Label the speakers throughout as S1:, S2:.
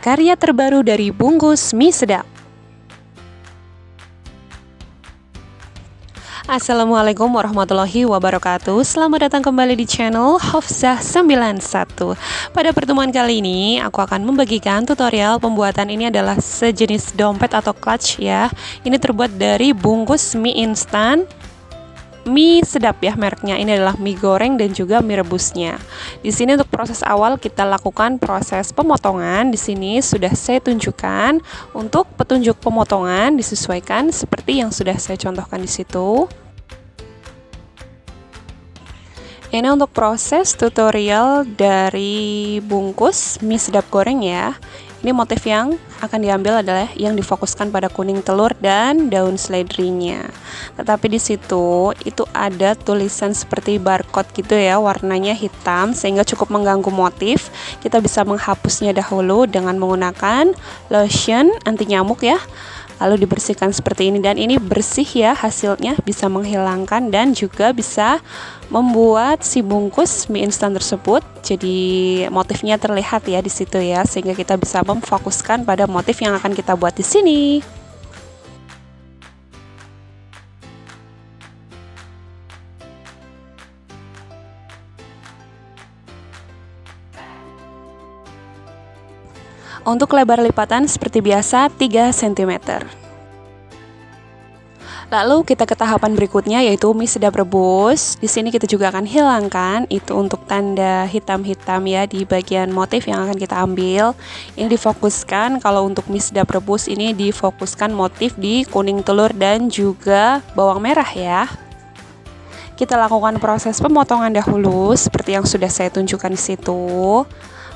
S1: karya terbaru dari Bungkus Mie Sedap. Assalamualaikum warahmatullahi wabarakatuh. Selamat datang kembali di channel Hafsah 91. Pada pertemuan kali ini aku akan membagikan tutorial pembuatan ini adalah sejenis dompet atau clutch ya. Ini terbuat dari bungkus mie instan mie sedap ya mereknya. Ini adalah mie goreng dan juga mie rebusnya. Di sini untuk proses awal kita lakukan proses pemotongan. Di sini sudah saya tunjukkan. Untuk petunjuk pemotongan disesuaikan seperti yang sudah saya contohkan di situ. Ini untuk proses tutorial dari bungkus mie sedap goreng ya. Ini motif yang akan diambil adalah yang difokuskan pada kuning telur dan daun seledrinya. Tetapi di situ itu ada tulisan seperti barcode gitu ya, warnanya hitam sehingga cukup mengganggu motif. Kita bisa menghapusnya dahulu dengan menggunakan lotion anti nyamuk ya. Lalu dibersihkan seperti ini dan ini bersih ya hasilnya, bisa menghilangkan dan juga bisa membuat si bungkus mie instan tersebut jadi motifnya terlihat ya di situ ya, sehingga kita bisa memfokuskan pada motif yang akan kita buat di sini. Untuk lebar lipatan seperti biasa 3 cm. Lalu kita ke tahapan berikutnya yaitu mie sedap rebus. Di sini kita juga akan hilangkan itu untuk tanda hitam-hitam ya di bagian motif yang akan kita ambil. Ini difokuskan kalau untuk mie sedap rebus ini difokuskan motif di kuning telur dan juga bawang merah ya. Kita lakukan proses pemotongan dahulu seperti yang sudah saya tunjukkan di situ.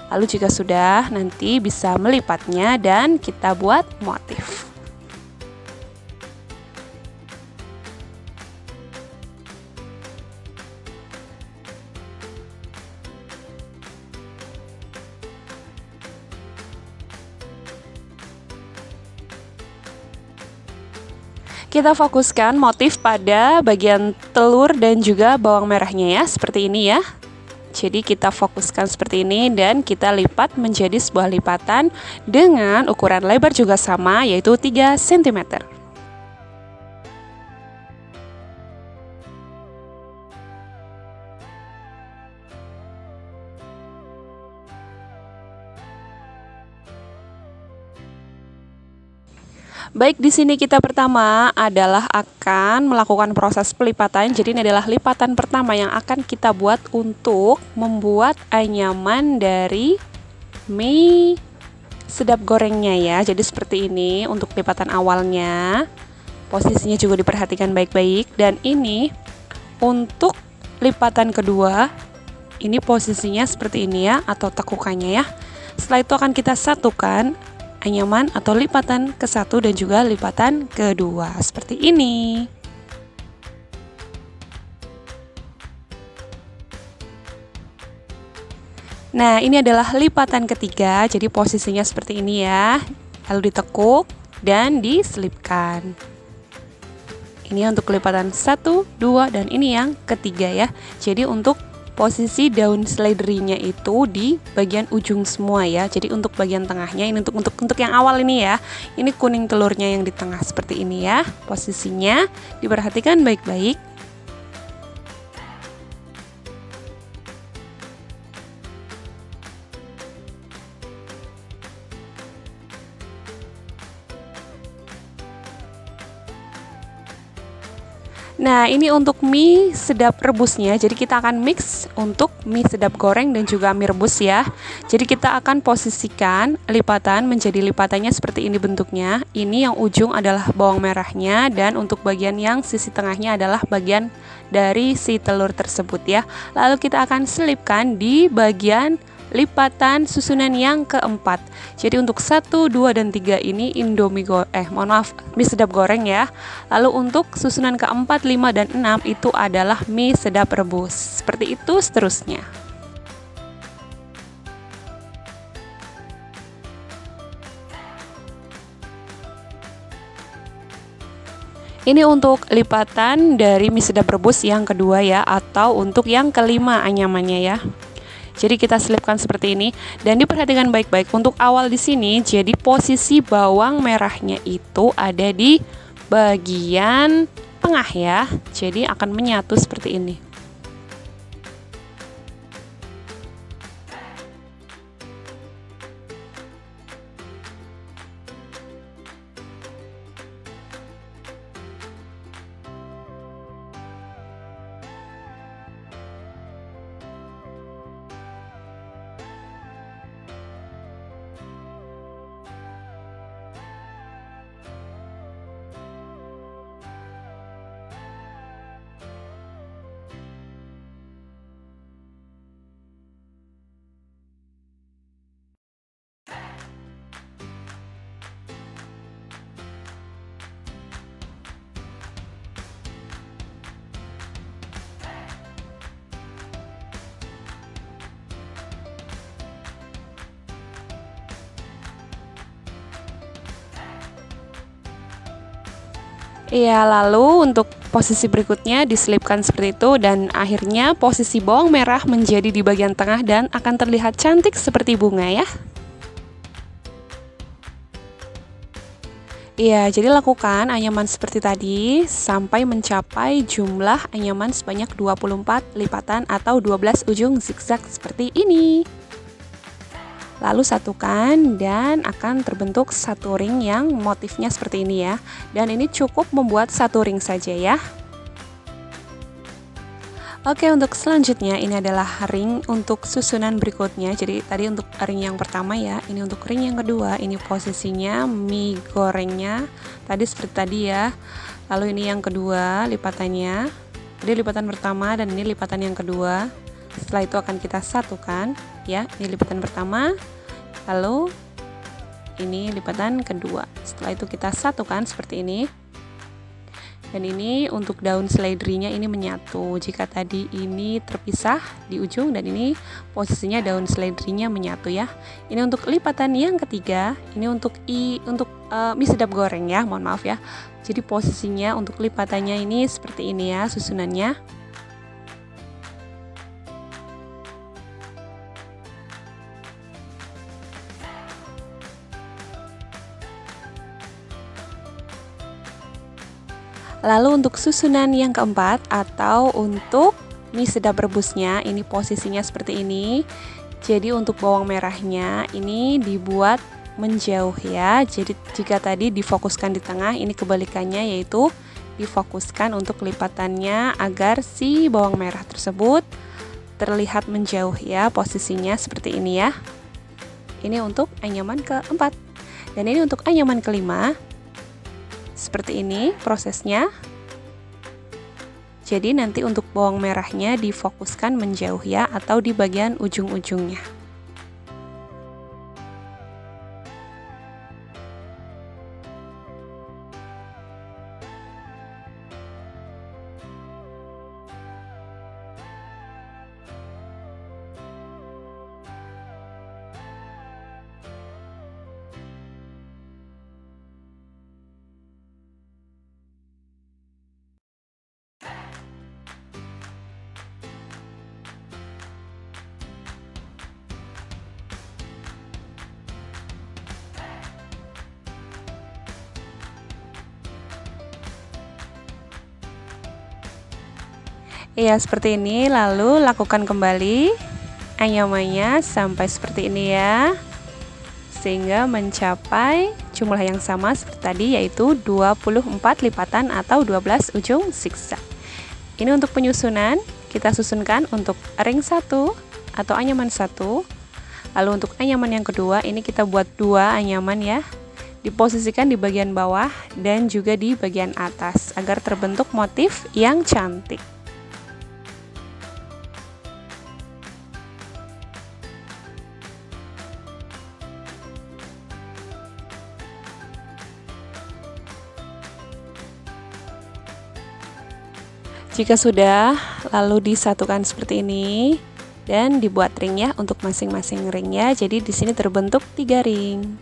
S1: Lalu jika sudah, nanti bisa melipatnya dan kita buat motif. Kita fokuskan motif pada bagian telur dan juga bawang merahnya ya, seperti ini ya. Jadi kita fokuskan seperti ini dan kita lipat menjadi sebuah lipatan dengan ukuran lebar juga sama yaitu 3 cm. Baik, di sini kita pertama adalah akan melakukan proses pelipatan. Jadi ini adalah lipatan pertama yang akan kita buat untuk membuat anyaman dari mie sedap gorengnya ya. Jadi seperti ini untuk lipatan awalnya. Posisinya juga diperhatikan baik-baik. Dan ini untuk lipatan kedua, ini posisinya seperti ini ya, atau tekukannya ya. Setelah itu akan kita satukan anyaman atau lipatan ke-1 dan juga lipatan kedua seperti ini. Nah, ini adalah lipatan ketiga, jadi posisinya seperti ini ya. Lalu ditekuk dan diselipkan. Ini untuk lipatan 1, 2 dan ini yang ketiga ya. Jadi untuk posisi daun seledrinya itu di bagian ujung semua ya. Jadi untuk bagian tengahnya ini untuk yang awal ini ya. Ini kuning telurnya yang di tengah seperti ini ya. Posisinya diperhatikan baik-baik. Nah, ini untuk mie sedap rebusnya. Jadi kita akan mix untuk mie sedap goreng dan juga mie rebus ya. Jadi kita akan posisikan lipatan menjadi lipatannya seperti ini bentuknya. Ini yang ujung adalah bawang merahnya dan untuk bagian yang sisi tengahnya adalah bagian dari si telur tersebut ya. Lalu kita akan selipkan di bagian lipatan susunan yang keempat. Jadi untuk 1, 2, dan 3 ini mie sedap goreng ya. Lalu untuk susunan keempat, 5, dan 6 itu adalah mie sedap rebus. Seperti itu seterusnya. Ini untuk lipatan dari mie sedap rebus yang kedua ya, atau untuk yang kelima anyamannya ya. Jadi kita selipkan seperti ini dan diperhatikan baik-baik untuk awal di sini. Jadi posisi bawang merahnya itu ada di bagian tengah ya. Jadi akan menyatu seperti ini. Iya, lalu untuk posisi berikutnya diselipkan seperti itu dan akhirnya posisi bawang merah menjadi di bagian tengah dan akan terlihat cantik seperti bunga ya. Iya, jadi lakukan anyaman seperti tadi sampai mencapai jumlah anyaman sebanyak 24 lipatan atau 12 ujung zigzag seperti ini. Lalu satukan dan akan terbentuk satu ring yang motifnya seperti ini ya. Dan ini cukup membuat satu ring saja ya. Oke, untuk selanjutnya ini adalah ring untuk susunan berikutnya. Jadi tadi untuk ring yang pertama ya, ini untuk ring yang kedua. Ini posisinya mie gorengnya tadi seperti tadi ya. Lalu ini yang kedua lipatannya. Jadi lipatan pertama dan ini lipatan yang kedua. Setelah itu akan kita satukan ya. Ini lipatan pertama, lalu ini lipatan kedua. Setelah itu kita satukan seperti ini. Dan ini untuk daun seledrinya ini menyatu. Jika tadi ini terpisah di ujung dan ini posisinya daun seledrinya menyatu ya. Ini untuk lipatan yang ketiga. Ini untuk mie sedap goreng ya. Mohon maaf ya. Jadi posisinya untuk lipatannya ini seperti ini ya susunannya. Lalu untuk susunan yang keempat atau untuk mie sedap rebusnya, ini posisinya seperti ini. Jadi untuk bawang merahnya ini dibuat menjauh ya. Jadi jika tadi difokuskan di tengah, ini kebalikannya yaitu difokuskan untuk lipatannya agar si bawang merah tersebut terlihat menjauh ya. Posisinya seperti ini ya. Ini untuk anyaman keempat. Dan ini untuk anyaman kelima. Seperti ini prosesnya. Jadi nanti untuk bawang merahnya difokuskan menjauh ya atau di bagian ujung-ujungnya. Iya, seperti ini. Lalu lakukan kembali anyamannya sampai seperti ini ya. Sehingga mencapai jumlah yang sama seperti tadi yaitu 24 lipatan atau 12 ujung zigzag. Ini untuk penyusunan, kita susunkan untuk ring 1 atau anyaman 1. Lalu untuk anyaman yang kedua, ini kita buat 2 anyaman ya. Diposisikan di bagian bawah dan juga di bagian atas agar terbentuk motif yang cantik. Jika sudah, lalu disatukan seperti ini dan dibuat ring ya untuk masing-masing ringnya. Jadi di sini terbentuk 3 ring.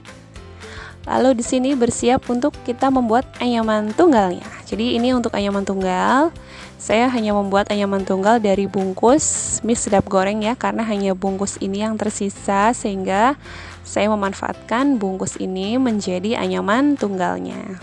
S1: Lalu di sini bersiap untuk kita membuat anyaman tunggalnya. Jadi ini untuk anyaman tunggal. Saya hanya membuat anyaman tunggal dari bungkus mie sedap goreng ya, karena hanya bungkus ini yang tersisa, sehingga saya memanfaatkan bungkus ini menjadi anyaman tunggalnya.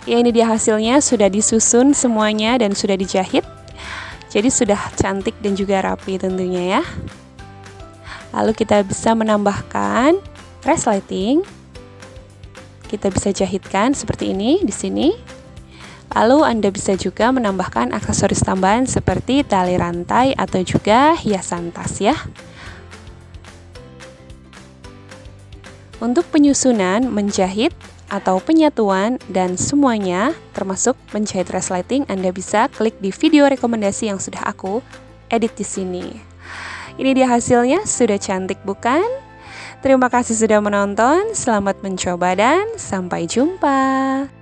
S1: Ya, ini dia hasilnya, sudah disusun semuanya dan sudah dijahit. Jadi sudah cantik dan juga rapi tentunya ya. Lalu kita bisa menambahkan resleting. Kita bisa jahitkan seperti ini di sini. Lalu Anda bisa juga menambahkan aksesoris tambahan seperti tali rantai atau juga hiasan tas ya. Untuk penyusunan, menjahit, atau penyatuan dan semuanya termasuk menjahit resleting, Anda bisa klik di video rekomendasi yang sudah aku edit di sini. Ini dia hasilnya, sudah cantik bukan? Terima kasih sudah menonton, selamat mencoba dan sampai jumpa.